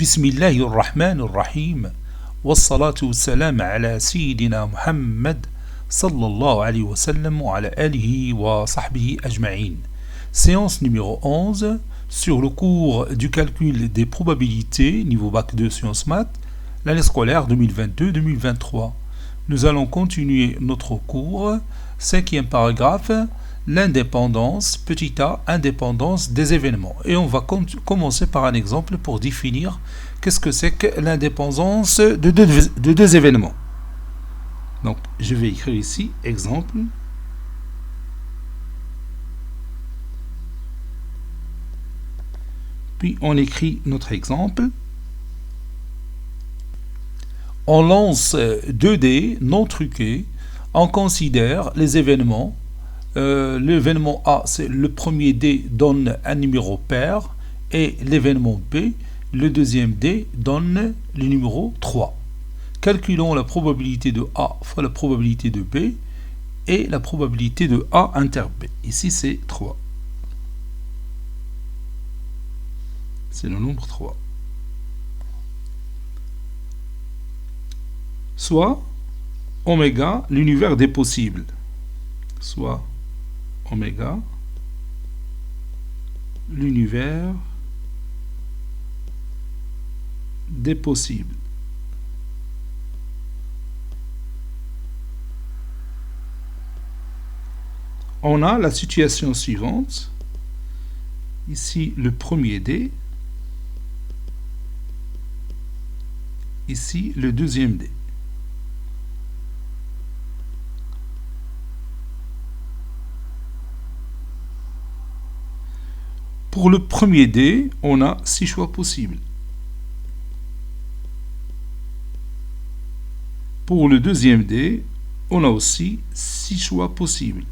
بسم الله الرحمن الرحيم والصلاة والسلام على سيدنا محمد صلى الله عليه وسلم وعلى آله وصحبه أجمعين. Séance numéro 11 sur le cours du calcul des probabilités niveau bac 2 sciences maths, l'année scolaire 2022-2023. Nous allons continuer notre cours, 5e paragraphe, l'indépendance, petit a, indépendance des événements. Et on va commencer par un exemple pour définir qu'est-ce que c'est que l'indépendance de deux événements. Donc, je vais écrire ici, exemple. Puis, on écrit notre exemple. On lance 2 dés non truqués. On considère les événements. L'événement A, c'est le premier dé donne un numéro pair. Et l'événement B, le deuxième dé donne le numéro 3. Calculons la probabilité de A fois la probabilité de B et la probabilité de A inter B. Ici, c'est 3. C'est le nombre 3. Soit oméga, l'univers des possibles. Soit oméga, l'univers des possibles. On a la situation suivante. Ici, le premier dé. Ici, le deuxième dé. Pour le premier dé, on a 6 choix possibles. Pour le deuxième dé, on a aussi 6 choix possibles.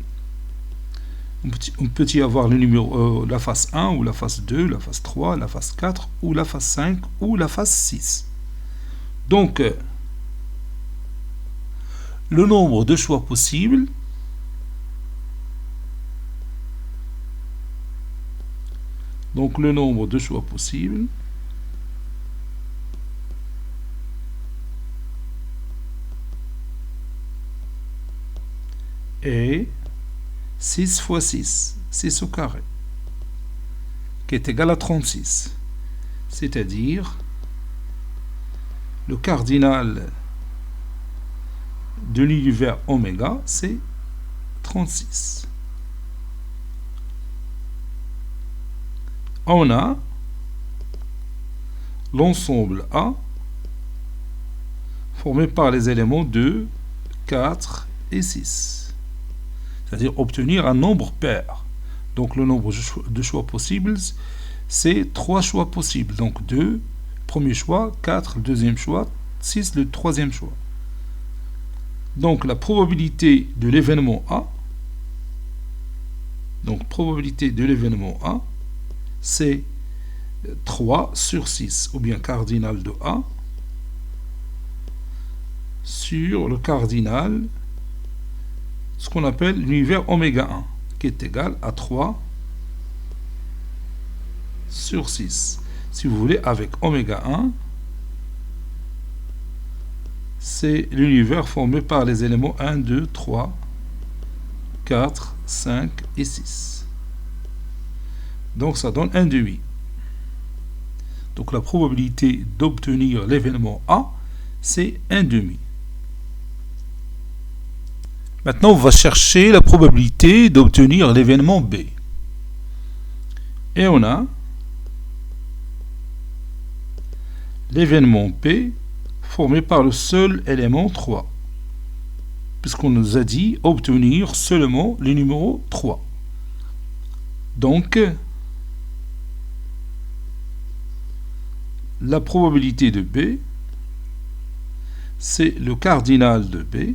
On peut y avoir le numéro, la face 1 ou la face 2, la face 3, la face 4 ou la face 5 ou la face 6. Donc, le nombre de choix possibles est 6 fois 6, 6 au carré, qui est égal à 36. C'est-à-dire, le cardinal de l'univers oméga, c'est 36. On a l'ensemble A formé par les éléments 2, 4 et 6. C'est-à-dire obtenir un nombre pair. Donc le nombre de choix possibles, c'est 3 choix possibles. Donc 2, premier choix, 4, le deuxième choix, 6, le troisième choix. Donc la probabilité de l'événement A, c'est 3 sur 6, ou bien cardinal de A, sur le cardinal, ce qu'on appelle l'univers oméga 1, qui est égal à 3 sur 6. Si vous voulez, avec oméga 1, c'est l'univers formé par les éléments 1, 2, 3, 4, 5 et 6. Donc ça donne 1 demi. Donc la probabilité d'obtenir l'événement A, c'est 1 demi. Maintenant, on va chercher la probabilité d'obtenir l'événement B. Et on a l'événement P formé par le seul élément 3. Puisqu'on nous a dit obtenir seulement le numéro 3. Donc, la probabilité de B, c'est le cardinal de B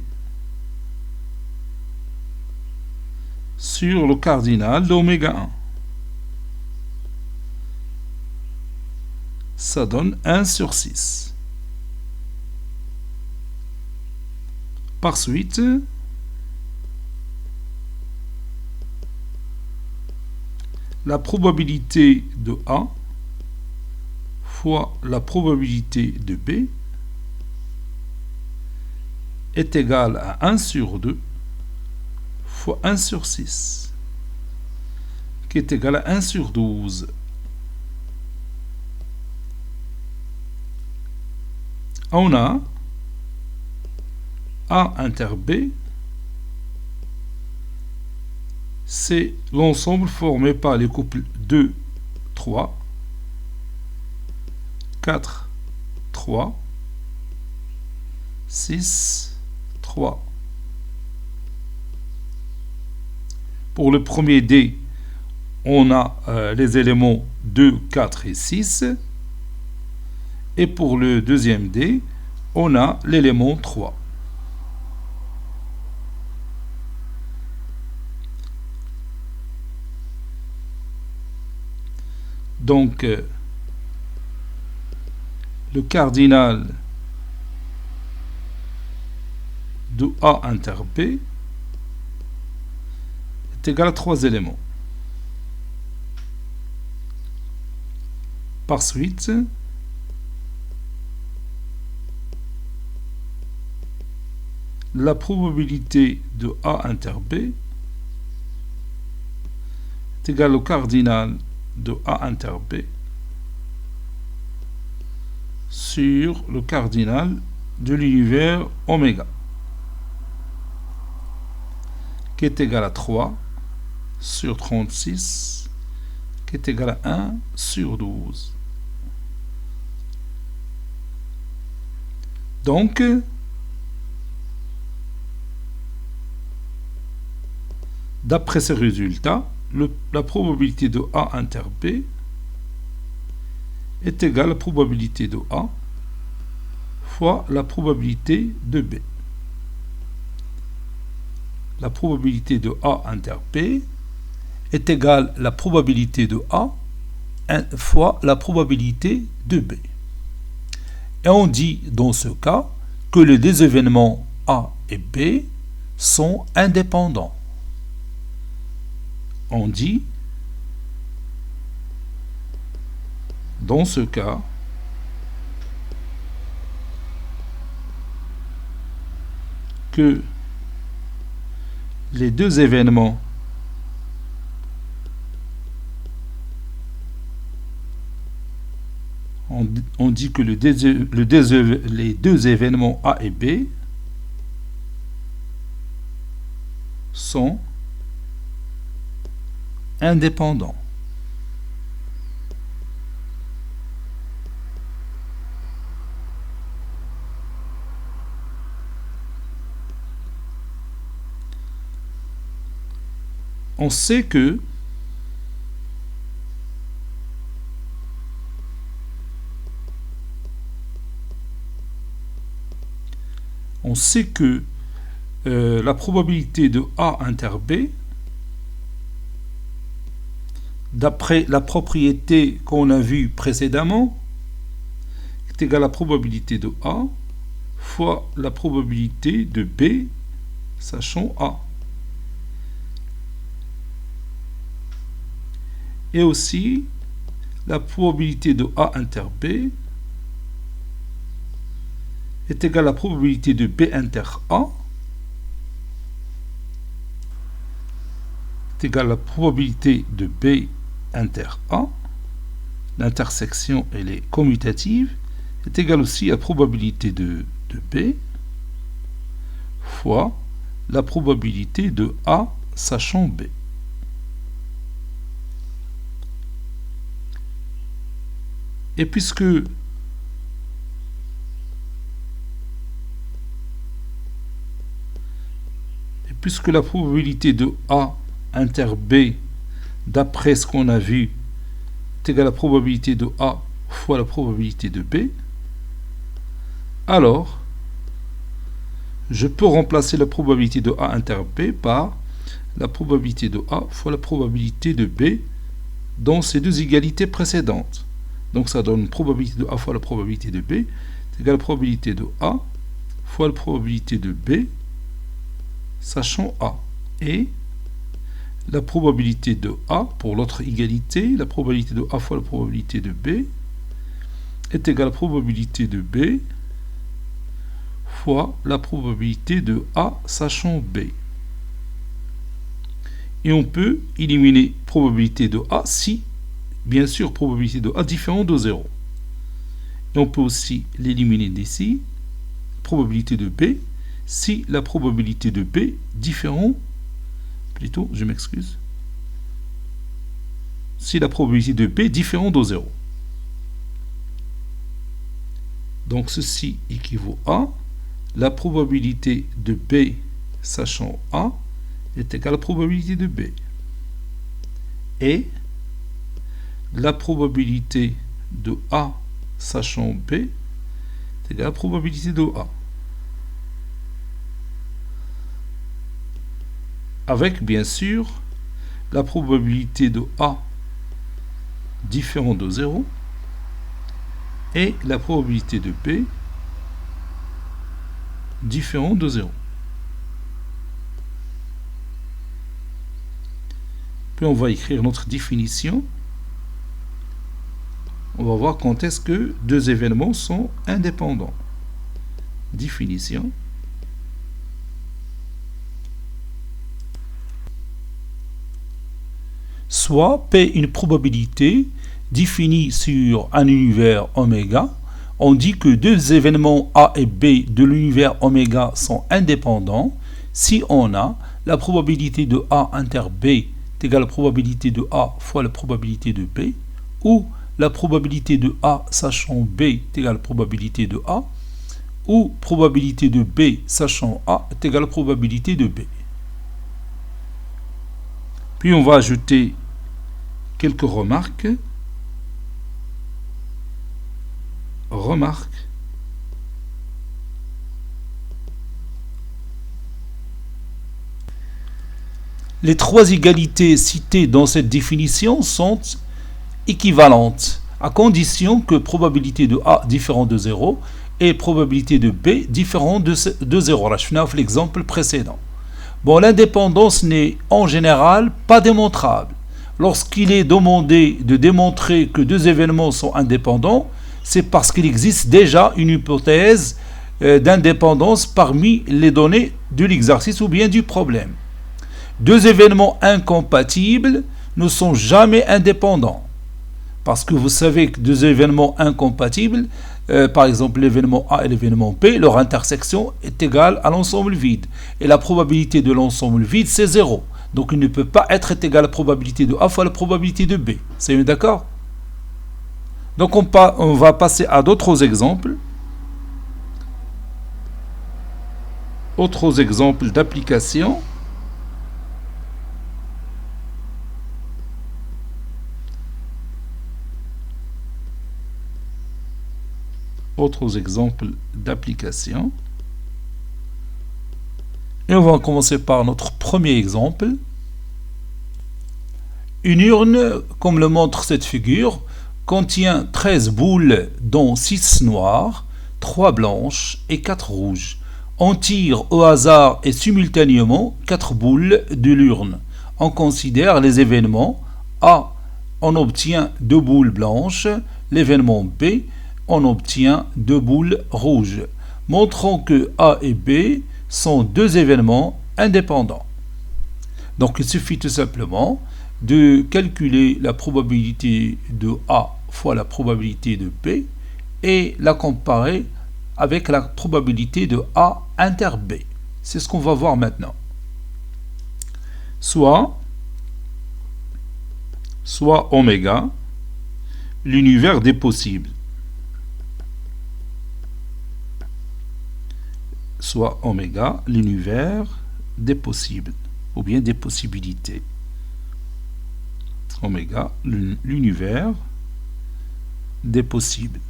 sur le cardinal d'oméga 1. Ça donne 1 sur 6. Par suite, la probabilité de A fois la probabilité de B est égal à 1 sur 2 fois 1 sur 6, qui est égal à 1 sur 12. On a A inter B, c'est l'ensemble formé par les couples 2, 3, 4, 3, 6, 3. Pour le premier D, on a les éléments 2, 4 et 6. Et pour le deuxième D, on a l'élément 3. Donc, le cardinal de A inter B est égal à 3 éléments. Par suite, la probabilité de A inter B est égale au cardinal de A inter B sur le cardinal de l'univers oméga, qui est égal à 3 sur 36, qui est égal à 1 sur 12. Donc, d'après ces résultats, la probabilité de A inter B est égale à la probabilité de A fois la probabilité de B. La probabilité de A inter B est égale à la probabilité de A fois la probabilité de B. Et on dit dans ce cas que les deux événements A et B sont indépendants. On dit dans ce cas que les deux événements on dit que les deux événements A et B sont indépendants. On sait que la probabilité de A inter B, d'après la propriété qu'on a vue précédemment, est égale à la probabilité de A fois la probabilité de B, sachant A. Et aussi, la probabilité de A inter B est égale à la probabilité de B inter A est égale à la probabilité de B inter A, l'intersection elle est commutative, est égale aussi à la probabilité de B fois la probabilité de A sachant B. Et puisque la probabilité de A inter B, d'après ce qu'on a vu, est égale à la probabilité de A fois la probabilité de B, alors je peux remplacer la probabilité de A inter B par la probabilité de A fois la probabilité de B dans ces deux égalités précédentes. Donc ça donne une probabilité de A fois la probabilité de B est égale à la probabilité de A fois la probabilité de B sachant A. Et la probabilité de A pour l'autre égalité, la probabilité de A fois la probabilité de B est égal à la probabilité de B fois la probabilité de A sachant B. Et on peut éliminer probabilité de A si, bien sûr, probabilité de A différente de 0. Et on peut aussi l'éliminer d'ici, probabilité de B, si la probabilité de B différent, plutôt, je m'excuse, si la probabilité de B différente de 0. Donc ceci équivaut à la probabilité de B sachant A est égale à la probabilité de B. Et la probabilité de A sachant B est égale à la probabilité de A. Avec, bien sûr, la probabilité de A différente de 0 et la probabilité de B différente de 0. Puis on va écrire notre définition. On va voir quand est-ce que deux événements sont indépendants. Définition. Soit P une probabilité définie sur un univers oméga. On dit que deux événements A et B de l'univers oméga sont indépendants si on a la probabilité de A inter B est égale à la probabilité de A fois la probabilité de B, ou la probabilité de A sachant B est égale à la probabilité de A, ou probabilité de B sachant A est égale à la probabilité de B. Puis on va ajouter quelques remarques. Les trois égalités citées dans cette définition sont équivalentes, à condition que probabilité de A différente de 0 et probabilité de B différente de 0. Là, je finis avec l'exemple précédent. Bon, l'indépendance n'est en général pas démontrable. Lorsqu'il est demandé de démontrer que deux événements sont indépendants, c'est parce qu'il existe déjà une hypothèse d'indépendance parmi les données de l'exercice ou bien du problème. Deux événements incompatibles ne sont jamais indépendants. Parce que vous savez que deux événements incompatibles, par exemple l'événement A et l'événement B, leur intersection est égale à l'ensemble vide. Et la probabilité de l'ensemble vide, c'est 0. Donc il ne peut pas être égal à la probabilité de A fois la probabilité de B. C'est d'accord? Donc on va passer à d'autres exemples. Autres exemples d'application. Autres exemples d'application. Et on va commencer par notre premier exemple. Une urne, comme le montre cette figure, contient 13 boules dont 6 noires, 3 blanches et 4 rouges. On tire au hasard et simultanément 4 boules de l'urne. On considère les événements A, on obtient 2 boules blanches, l'événement B, on obtient 2 boules rouges. Montrons que A et B sont deux événements indépendants. Donc il suffit tout simplement de calculer la probabilité de A fois la probabilité de B et la comparer avec la probabilité de A inter B. C'est ce qu'on va voir maintenant. Soit oméga, l'univers des possibles. Soit oméga, l'univers des possibles, ou bien des possibilités. Oméga, l'univers des possibles.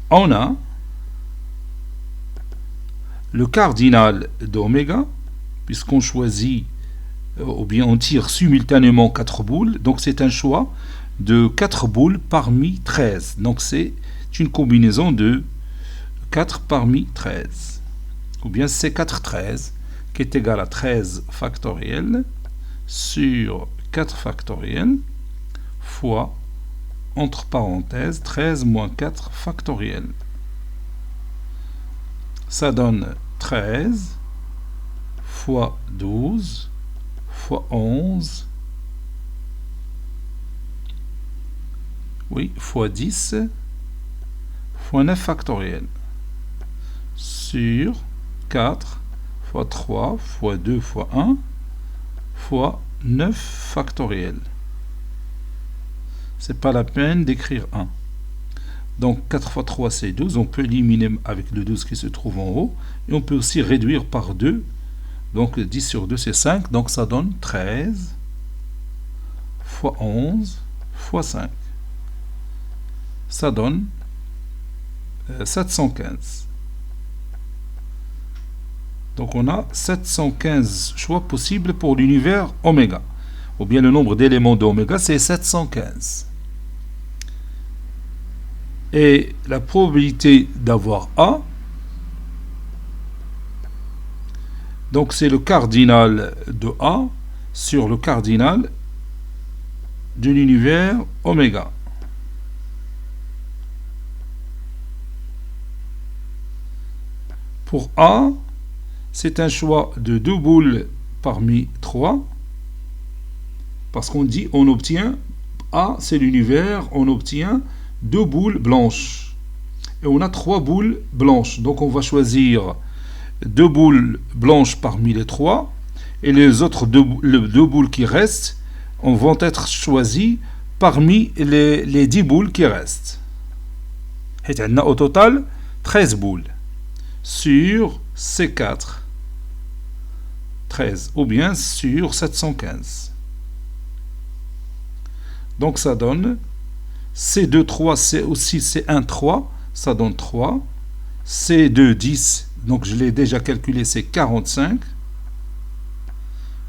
On a le cardinal d'oméga, puisqu'on choisit, ou bien on tire simultanément 4 boules, donc c'est un choix de 4 boules parmi 13. Donc c'est une combinaison de 4 parmi 13. Ou bien C4 13, qui est égal à 13 factoriel sur 4 factoriel fois entre parenthèses 13 moins 4 factoriel. Ça donne 13 fois 12 fois 11, oui, fois 10 fois 9 factoriel sur 4 fois 3 fois 2 fois 1 fois 9 factoriel. C'est pas la peine d'écrire 1. Donc 4 fois 3 c'est 12, on peut éliminer avec le 12 qui se trouve en haut, et on peut aussi réduire par 2, donc 10 sur 2 c'est 5, donc ça donne 13 fois 11 fois 5. Ça donne 715. Donc on a 715 choix possibles pour l'univers oméga, ou bien le nombre d'éléments d'oméga c'est 715. Et la probabilité d'avoir A, donc c'est le cardinal de A sur le cardinal de l'univers oméga. Pour A, c'est un choix de 2 boules parmi 3, parce qu'on dit on obtient A, c'est l'univers, on obtient 2 boules blanches. Et on a 3 boules blanches. Donc on va choisir 2 boules blanches parmi les 3. Et les autres 2 boules qui restent vont être choisies parmi les 10 boules qui restent. Et on a au total 13 boules sur C4. 13 ou bien sur 715. Donc ça donne C2, 3, c'est aussi C1, 3, ça donne 3. C2, 10, donc je l'ai déjà calculé, c'est 45.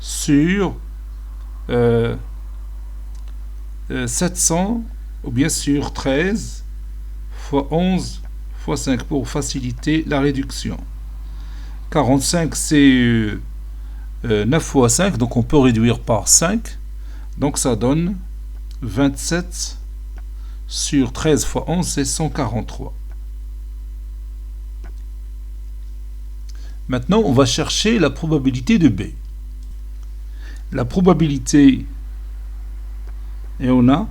Sur 700, ou bien sur 13, fois 11, fois 5, pour faciliter la réduction. 45, c'est 9 fois 5, donc on peut réduire par 5. Donc ça donne 27 sur 13 fois 11, c'est 143. Maintenant, on va chercher la probabilité de B. La probabilité, et on a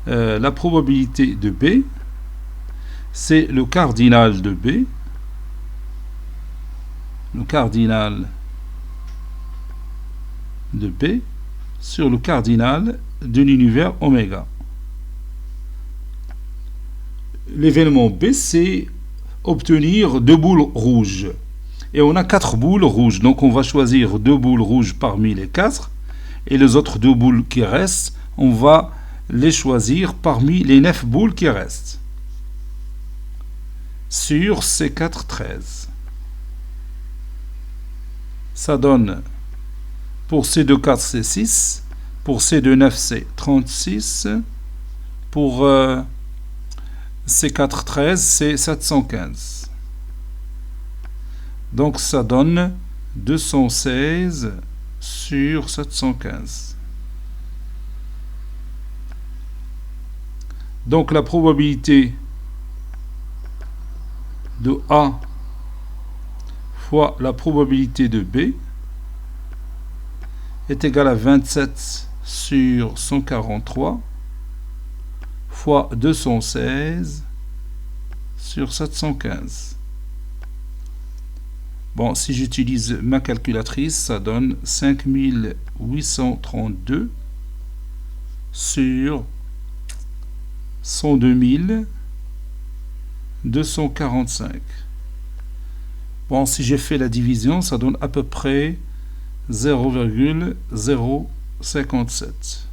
la probabilité de B, c'est le cardinal de B, le cardinal de B sur le cardinal de l'univers oméga. L'événement B, c'est obtenir 2 boules rouges. Et on a 4 boules rouges. Donc on va choisir 2 boules rouges parmi les 4. Et les autres 2 boules qui restent, on va les choisir parmi les 9 boules qui restent. Sur C4, 13. Ça donne, pour C2, 4, c'est 6. Pour C2, 9, c'est 36. Pour C4, 13, c'est 715. Donc ça donne 216 sur 715. Donc la probabilité de A fois la probabilité de B est égale à 27 sur 143 fois 216 sur 715. Bon, si j'utilise ma calculatrice, ça donne 5832 sur 102 245. Bon, si j'ai fait la division, ça donne à peu près 0,057.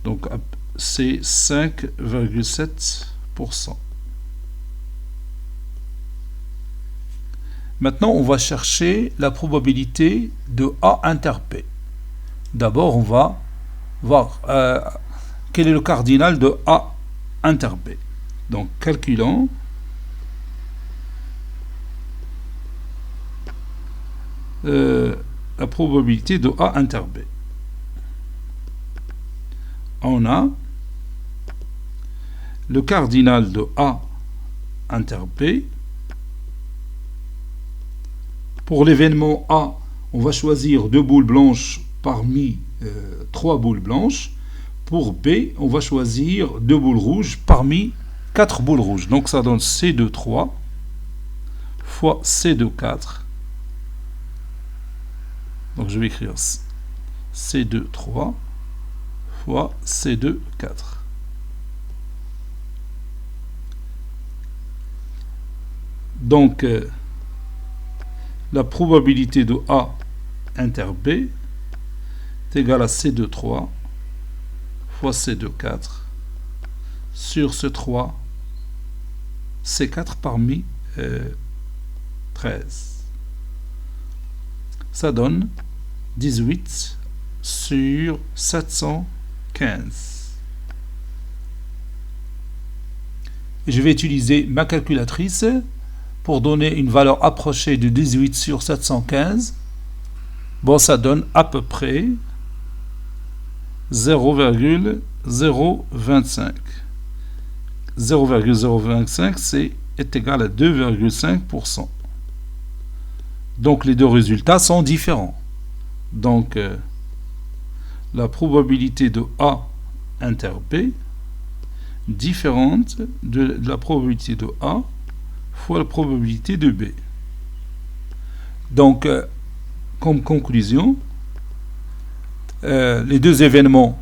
Donc, c'est 5,7%. Maintenant, on va chercher la probabilité de A inter B. D'abord, on va voir quel est le cardinal de A inter B. Donc, calculons. La probabilité de A inter B. On a le cardinal de A inter B. Pour l'événement A, on va choisir 2 boules blanches parmi 3 boules blanches. Pour B, on va choisir 2 boules rouges parmi 4 boules rouges. Donc ça donne C2 3 fois C2 4. Donc je vais écrire C2 3 fois C2 4. Donc la probabilité de A inter B est égale à C2 3 fois C2 4 sur ce 3 C4 parmi 13. Ça donne 18 sur 715. Et je vais utiliser ma calculatrice pour donner une valeur approchée de 18 sur 715. Bon, ça donne à peu près 0,025. 0,025 est égal à 2,5%. Donc les deux résultats sont différents. Donc la probabilité de A inter B différente de la probabilité de A fois la probabilité de B. Donc comme conclusion, les deux événements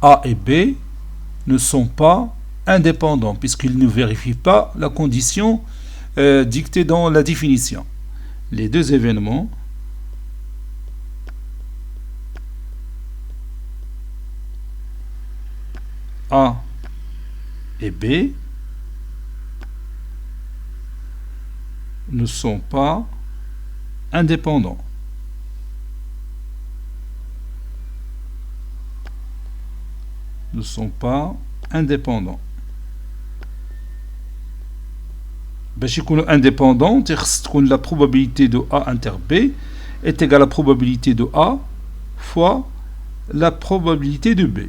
A et B ne sont pas indépendants puisqu'ils ne vérifient pas la condition dictée dans la définition. Les deux événements A et B ne sont pas indépendants. Ne sont pas indépendants. باش يكونوا indépendants, تكون la probabilité de A inter B est égale à la probabilité de A fois la probabilité de B.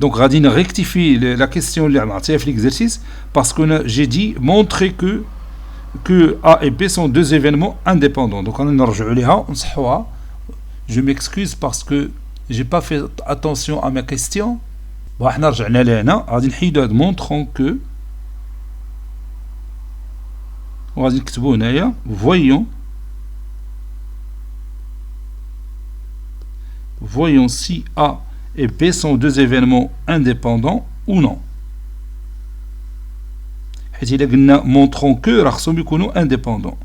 Donc غادي rectifier la question اللي عملتها في l'exercice parce que j'ai dit montrer que A et B sont deux événements indépendants. Donc on نرجعوا ليها ونصحوها. Je m'excuse parce que j'ai pas fait attention à ma question. Bon, احنا رجعنا لهنا غادي نحيدو هاد montrons que وغادي نكتبو هنايا voyons si A et B sont deux événements indépendants ou non. حيت إلا قلنا montrons que راه خصهم يكونوا indépendants.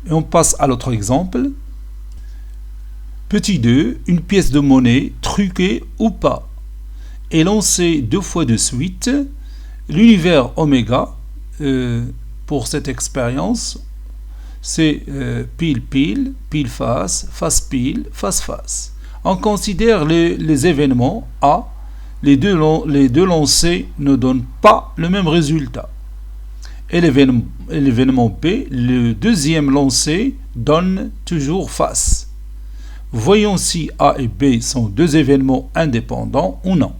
Et on passe à l'autre exemple. Petit 2, une pièce de monnaie, truquée ou pas, est lancée 2 fois de suite. L'univers oméga, pour cette expérience, c'est pile pile, pile face, face pile, face face. On considère les événements A, les deux lancés ne donnent pas le même résultat. Et l'événement B, le deuxième lancé, donne toujours face. Voyons si A et B sont deux événements indépendants ou non.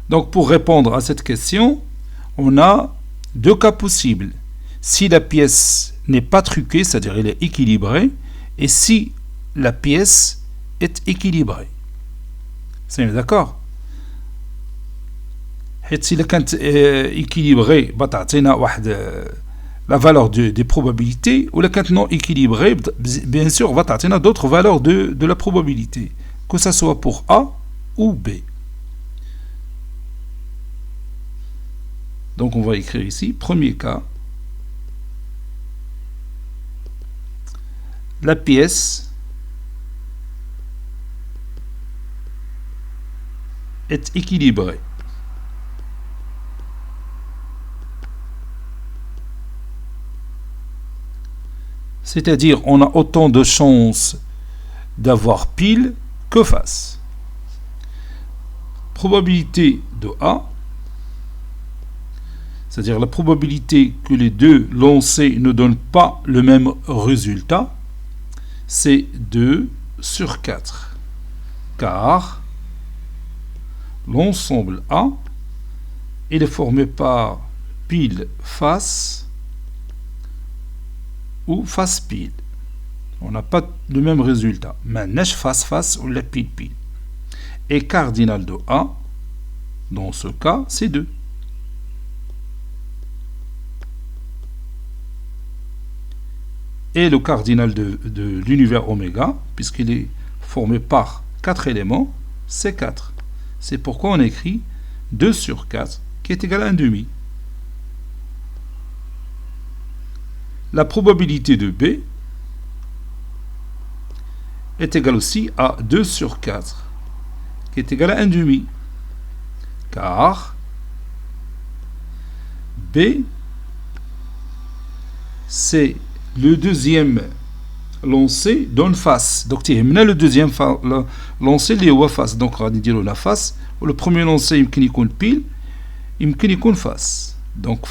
Donc pour répondre à cette question, on a 2 cas possibles. Si la pièce n'est pas truquée, c'est-à-dire elle est équilibrée, et si la pièce est équilibrée. C'est d'accord? Si elle est équilibrée, la valeur des probabilités, ou la non équilibrée, bien sûr, va t'atteindre d'autres valeurs de la probabilité, que ce soit pour A ou B. Donc on va écrire ici, premier cas, la pièce est équilibrée. C'est-à-dire, on a autant de chances d'avoir pile que face. Probabilité de A, c'est-à-dire la probabilité que les deux lancés ne donnent pas le même résultat, c'est 2 sur 4. Car l'ensemble A, il est formé par pile face ou face pile. On n'a pas le même résultat. Maintenant, face face ou la pile pile. Et cardinal de A, dans ce cas, c'est 2. Et le cardinal de l'univers oméga, puisqu'il est formé par 4 éléments, c'est 4. C'est pourquoi on écrit 2 sur 4, qui est égal à 1 demi. La probabilité de B est égale aussi à 2 sur 4, qui est égal à 1 demi. Car B, c'est le deuxième lancé d'une face. Donc, le deuxième lancé, il est face. Donc, on va dire la face. Le premier lancé, il y a une pile, il y a une face. Donc,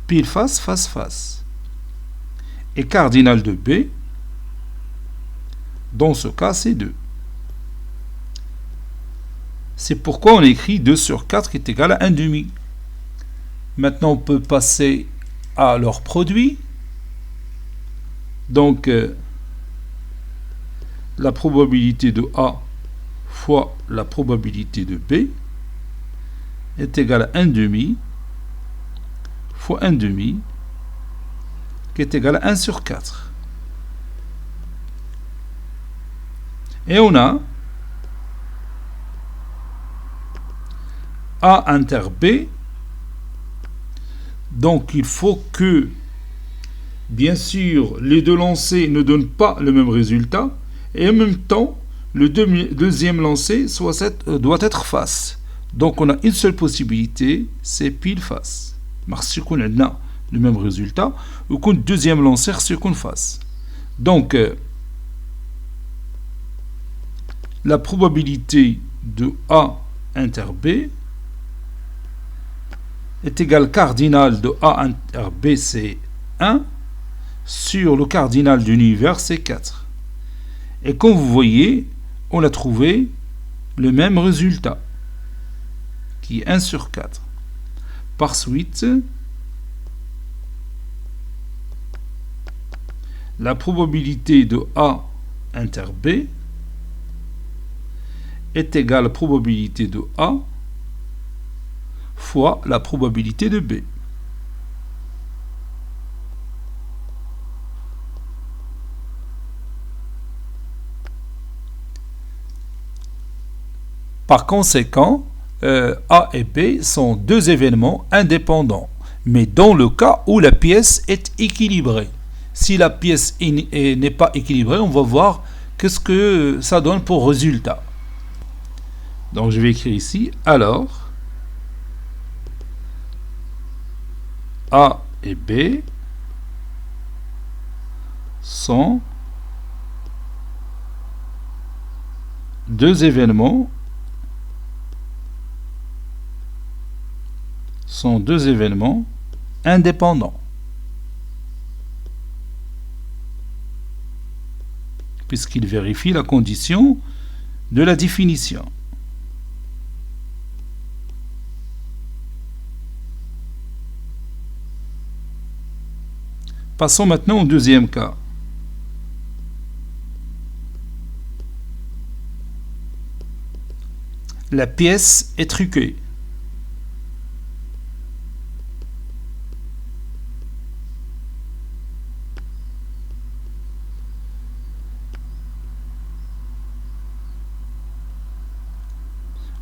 pile face, face, face. Et cardinal de B, dans ce cas, c'est 2. C'est pourquoi on écrit 2 sur 4 qui est égal à 1 demi. Maintenant, on peut passer à leur produit. Donc, la probabilité de A fois la probabilité de B est égale à 1 demi fois 1 demi qui est égal à 1 sur 4. Et on a A inter B. Donc, il faut que, bien sûr, les deux lancers ne donnent pas le même résultat. Et en même temps, le deuxième lancé doit être face. Donc, on a une seule possibilité, c'est pile face. Si on a le même résultat, ou qu'on deuxième lancé, c'est qu'on fasse. Donc, la probabilité de A inter B est égale cardinal de A inter B, c'est 1, sur le cardinal de l'univers, c'est 4. Et comme vous voyez, on a trouvé le même résultat, qui est 1 sur 4. Par suite, la probabilité de A inter B est égale à la probabilité de A fois la probabilité de B. Par conséquent, A et B sont deux événements indépendants, mais dans le cas où la pièce est équilibrée. Si la pièce n'est pas équilibrée, on va voir qu'est-ce que ça donne pour résultat. Donc je vais écrire ici, alors, A et B sont deux événements indépendants, puisqu'il vérifie la condition de la définition. Passons maintenant au deuxième cas. La pièce est truquée.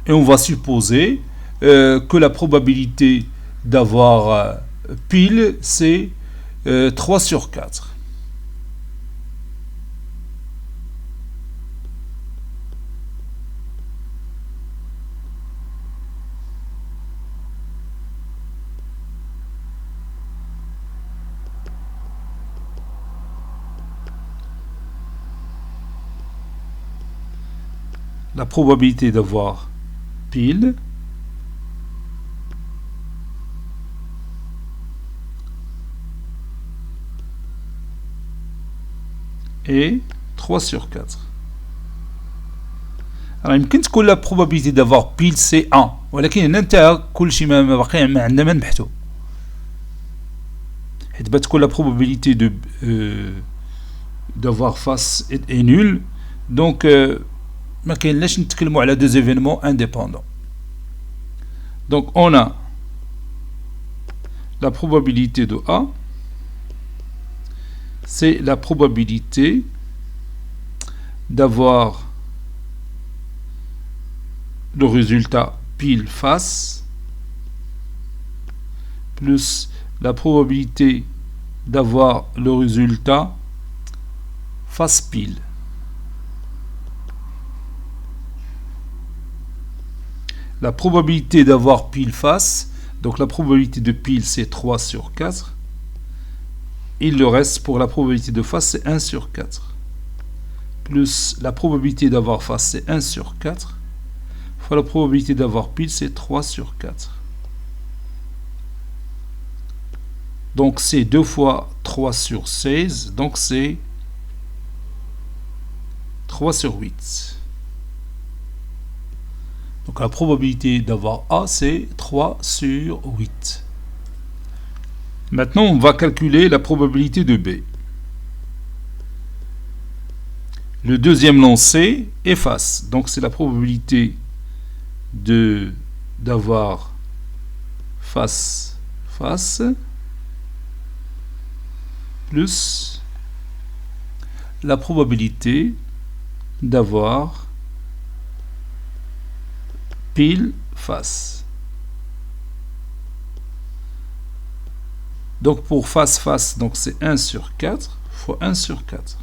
Et on va supposer que la probabilité d'avoir pile, c'est 3 sur 4. La probabilité d'avoir pile est 3 sur 4. Alors يمكن تكون la probabilité d'avoir pile c'est 1 ولكن هنا انتهى كل شيء ما باقي ما عندنا ما نبحثوا حيت بتكون la probabilité de d'avoir face est nulle donc ما كاينلاش نتكلموا على deux événements indépendants. Donc on a la probabilité de A, c'est la probabilité d'avoir le résultat pile face plus la probabilité d'avoir le résultat face pile. La probabilité d'avoir pile face, donc la probabilité de pile c'est 3 sur 4. Et le reste pour la probabilité de face c'est 1 sur 4. Plus la probabilité d'avoir face c'est 1 sur 4. Fois la probabilité d'avoir pile c'est 3 sur 4. Donc c'est 2 fois 3 sur 16. Donc c'est 3 sur 8. Donc la probabilité d'avoir A, c'est 3 sur 8. Maintenant, on va calculer la probabilité de B. Le deuxième lancé est face. Donc c'est la probabilité d'avoir face plus la probabilité d'avoir pile face. Donc pour face, donc c'est 1 sur 4 fois 1 sur 4.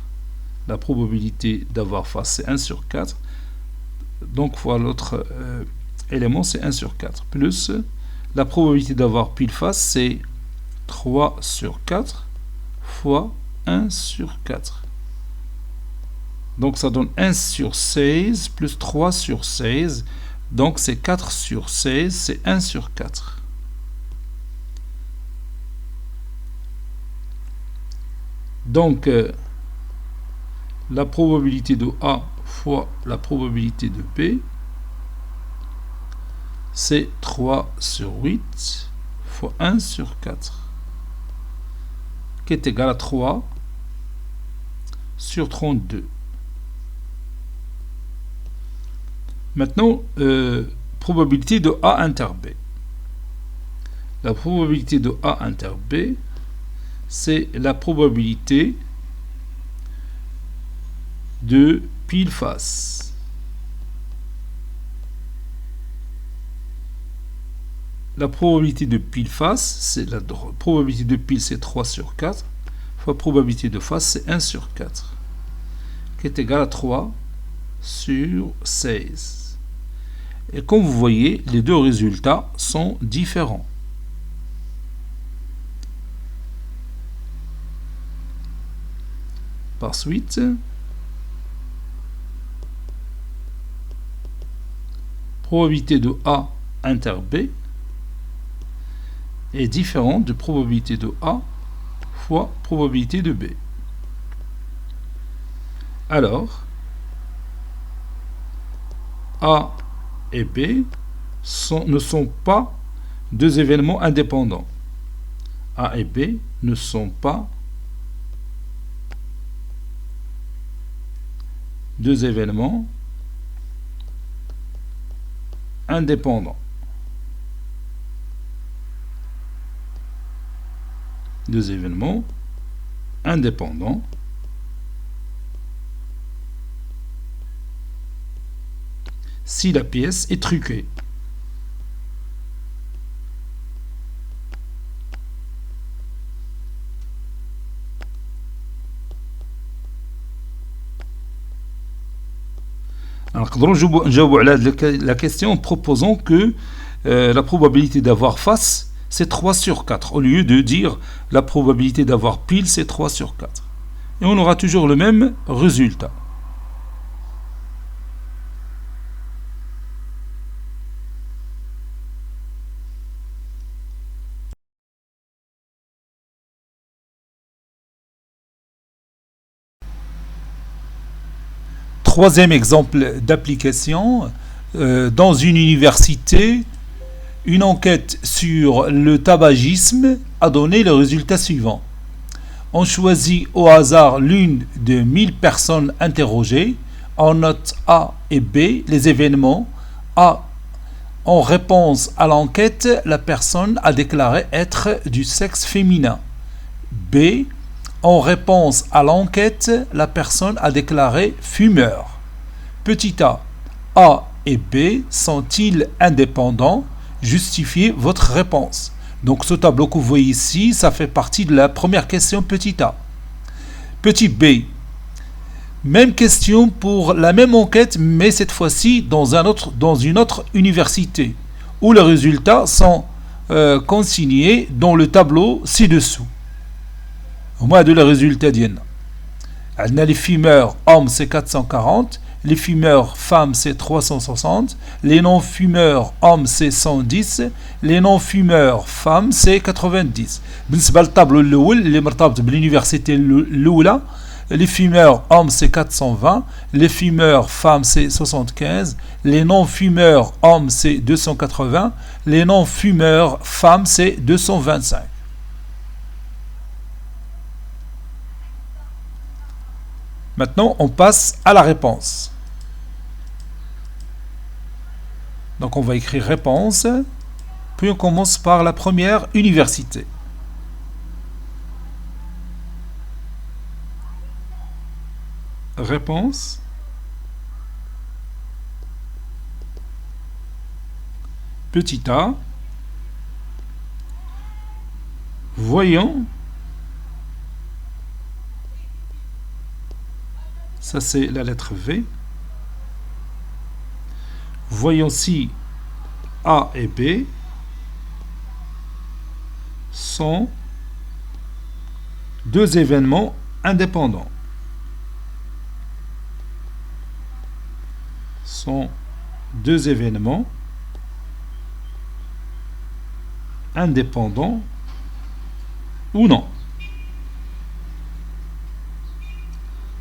La probabilité d'avoir face c'est 1 sur 4. Donc fois l'autre élément c'est 1 sur 4. Plus la probabilité d'avoir pile face c'est 3 sur 4 fois 1 sur 4. Donc ça donne 1 sur 16 plus 3 sur 16. Donc c'est 4 sur 16, c'est 1 sur 4. Donc la probabilité de A fois la probabilité de B, c'est 3 sur 8 fois 1 sur 4, qui est égal à 3 sur 32. Maintenant, probabilité de A inter B. La probabilité de A inter B, c'est la probabilité de pile face. La probabilité de pile face, c'est la probabilité de pile, c'est 3 sur 4, fois probabilité de face, c'est 1 sur 4, qui est égal à 3 sur 16. Et comme vous voyez, les deux résultats sont différents. Par suite, probabilité de A inter B est différente de probabilité de A fois probabilité de B. Alors, A et B ne sont pas deux événements indépendants. A et B ne sont pas deux événements indépendants. Deux événements indépendants si la pièce est truquée. Alors, نجاوبوا على la question en proposant que la probabilité d'avoir face c'est 3 sur 4 au lieu de dire la probabilité d'avoir pile c'est 3 sur 4. Et on aura toujours le même résultat. Troisième exemple d'application. Dans une université, une enquête sur le tabagisme a donné le résultat suivant. On choisit au hasard l'une de 1000 personnes interrogées. On note A et B les événements. A. En réponse à l'enquête, la personne a déclaré être du sexe féminin. B. En réponse à l'enquête, la personne a déclaré fumeur. Petit A et B sont-ils indépendants? Justifiez votre réponse. Donc ce tableau que vous voyez ici, ça fait partie de la première question petit a. Petit b, même question pour la même enquête, mais cette fois-ci dans une autre université, où les résultats sont consignés dans le tableau ci-dessous. Au moins de les résultats d'Yen. Les fumeurs hommes c'est 440, les fumeurs femmes c'est 360, les non-fumeurs hommes c'est 110, les non-fumeurs femmes c'est 90. بالنسبة للطابلو الأول اللي مرتبط بالuniversité الأولى, les fumeurs hommes c'est 420, les fumeurs femmes c'est 75, les non-fumeurs hommes c'est 280, les non-fumeurs femmes c'est 225. Maintenant, on passe à la réponse. Donc, on va écrire réponse. Puis, on commence par la première université. Réponse. Petit a. Voyons. Ça, c'est la lettre V. Voyons si A et B sont deux événements indépendants. Sont deux événements indépendants ou non.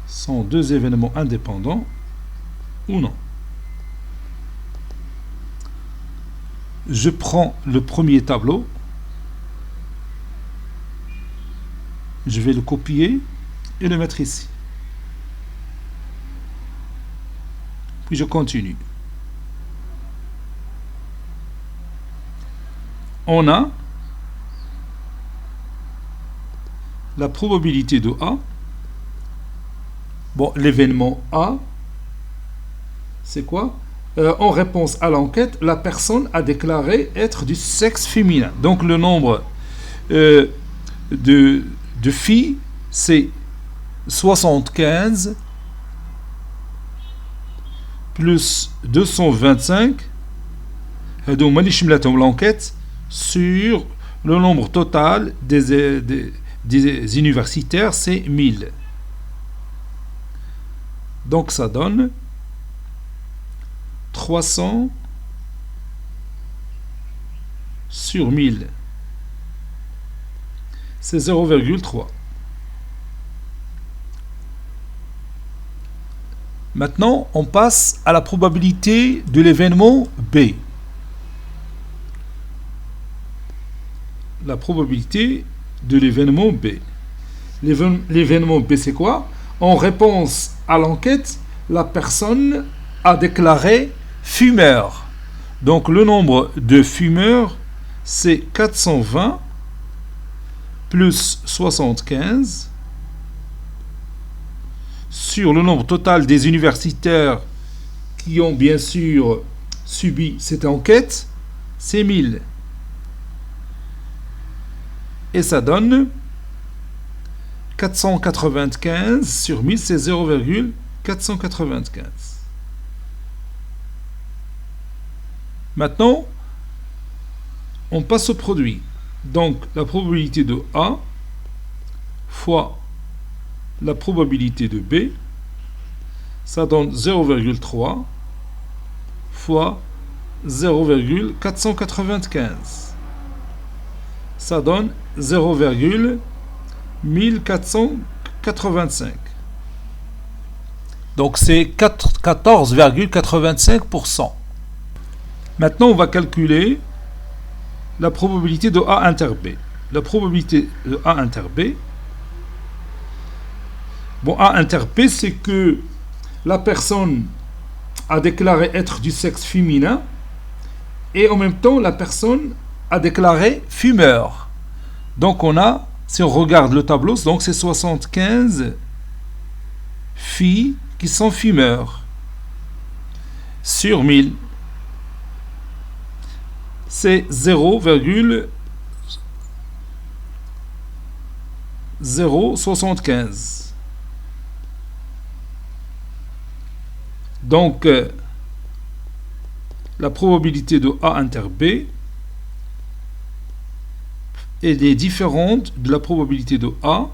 Sont deux événements indépendants ou non. Je prends le premier tableau, je vais le copier et le mettre ici. Puis je continue. On a la probabilité de A. Bon, l'événement A, c'est quoi? En réponse à l'enquête, la personne a déclaré être du sexe féminin. Donc le nombre de filles, c'est 75 plus 225. Donc, l'enquête sur le nombre total des universitaires, c'est 1000. Donc ça donne 300 sur 1000. C'est 0,3. Maintenant, on passe à la probabilité de l'événement B. La probabilité de l'événement B. L'événement B, c'est quoi? En réponse à l'enquête, la personne a déclaré fumeur. Donc le nombre de fumeurs, c'est 420 plus 75 sur le nombre total des universitaires qui ont bien sûr subi cette enquête, c'est 1000. Et ça donne 495 sur 1000, c'est 0,495. Maintenant, on passe au produit. Donc, la probabilité de A fois la probabilité de B, ça donne 0,3 fois 0,495. Ça donne 0,1485. Donc c'est 14,85%. Maintenant, on va calculer la probabilité de A inter B. La probabilité de A inter B. Bon, A inter B, c'est que la personne a déclaré être du sexe féminin et en même temps, la personne a déclaré fumeur. Donc on a, si on regarde le tableau, donc c'est 75 filles qui sont fumeurs sur 1000. C'est 0,075. Donc, la probabilité de A inter B est différente de la probabilité de A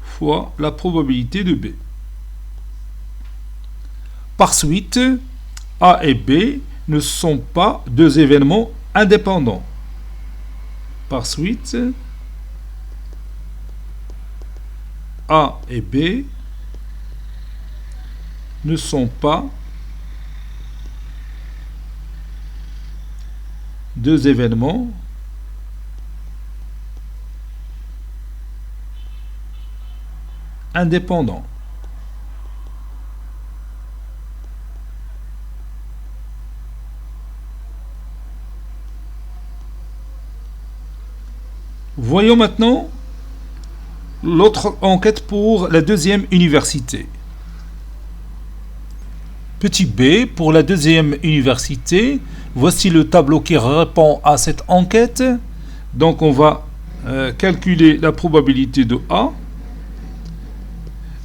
fois la probabilité de B. Par suite, A et B ne sont pas deux événements indépendants. Par suite, A et B ne sont pas deux événements indépendants. Voyons maintenant l'autre enquête pour la deuxième université. Petit b, pour la deuxième université, voici le tableau qui répond à cette enquête. Donc on va calculer la probabilité de A.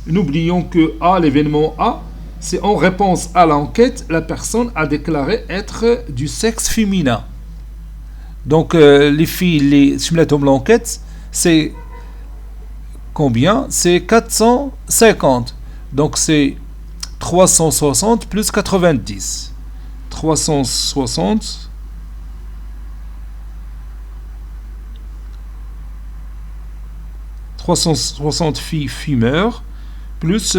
N'oublions que A, l'événement A, c'est en réponse à l'enquête, la personne a déclaré être du sexe féminin. Donc les filles, les simulations de l'enquête, c'est combien? C'est 450. Donc c'est 360 plus 90. 360 filles fumeurs plus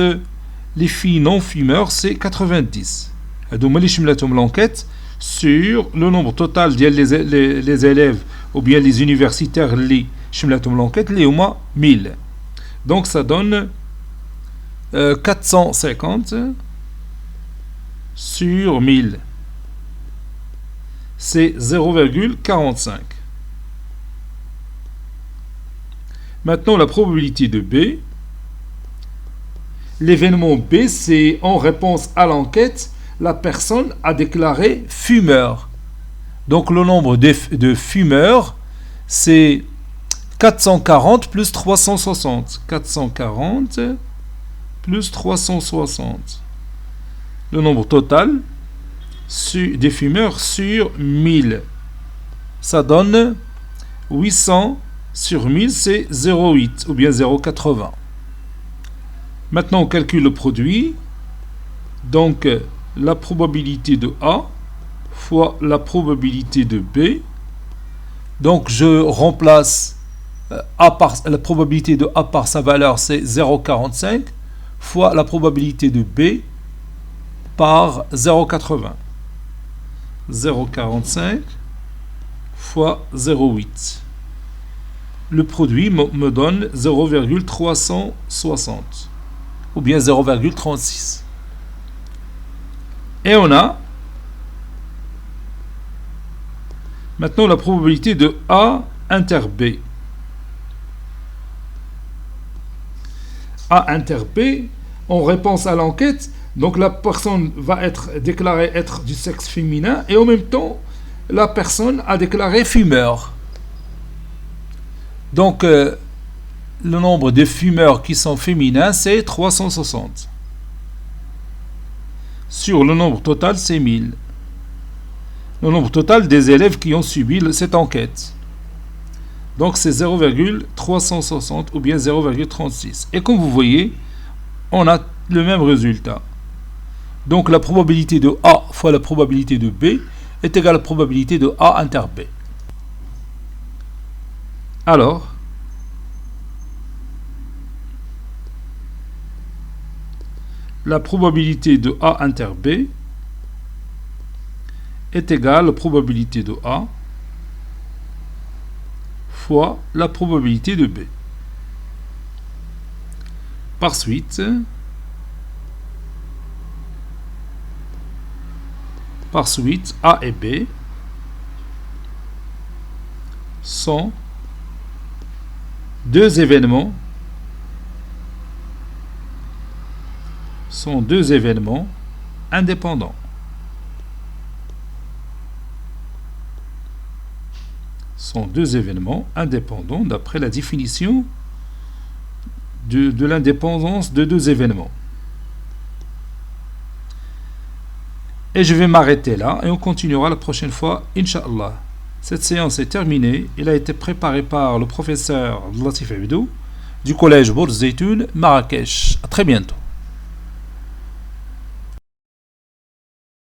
les filles non fumeurs, c'est 90. Donc les simulations de l'enquête sur le nombre total des élèves ou bien les universitaires les simulations de l'enquête, les au moins 1000. Donc ça donne 450 sur 1000. C'est 0,45. Maintenant, la probabilité de B. L'événement B, c'est en réponse à l'enquête, la personne a déclaré fumeur. Donc le nombre de fumeurs, c'est 440 plus 360. 440 plus 360. Le nombre total des fumeurs sur 1000. Ça donne 800 sur 1000, c'est 0,8 ou bien 0,80. Maintenant, on calcule le produit. Donc, la probabilité de A fois la probabilité de B. Donc, je remplace la probabilité de A par sa valeur, c'est 0,45, fois la probabilité de B par 0,80. 0,45 fois 0,8. Le produit me donne 0,360 ou bien 0,36. Et on a maintenant la probabilité de A inter B. A inter B, en réponse à l'enquête, donc la personne va être déclarée être du sexe féminin et en même temps, la personne a déclaré fumeur. Donc, le nombre de fumeurs qui sont féminins, c'est 360. Sur le nombre total, c'est 1000. Le nombre total des élèves qui ont subi cette enquête. Donc, c'est 0,360 ou bien 0,36. Et comme vous voyez, on a le même résultat. Donc, la probabilité de A fois la probabilité de B est égale à la probabilité de A inter B. Alors, la probabilité de A inter B est égale à la probabilité de A fois la probabilité de B. Par suite, A et B sont deux événements indépendants. D'après la définition de l'indépendance de deux événements. Et je vais m'arrêter là et on continuera la prochaine fois, Inch'Allah. Cette séance est terminée. Elle a été préparée par le professeur Latif Abdou du collège Bourz Zeytoun, Marrakech. À très bientôt.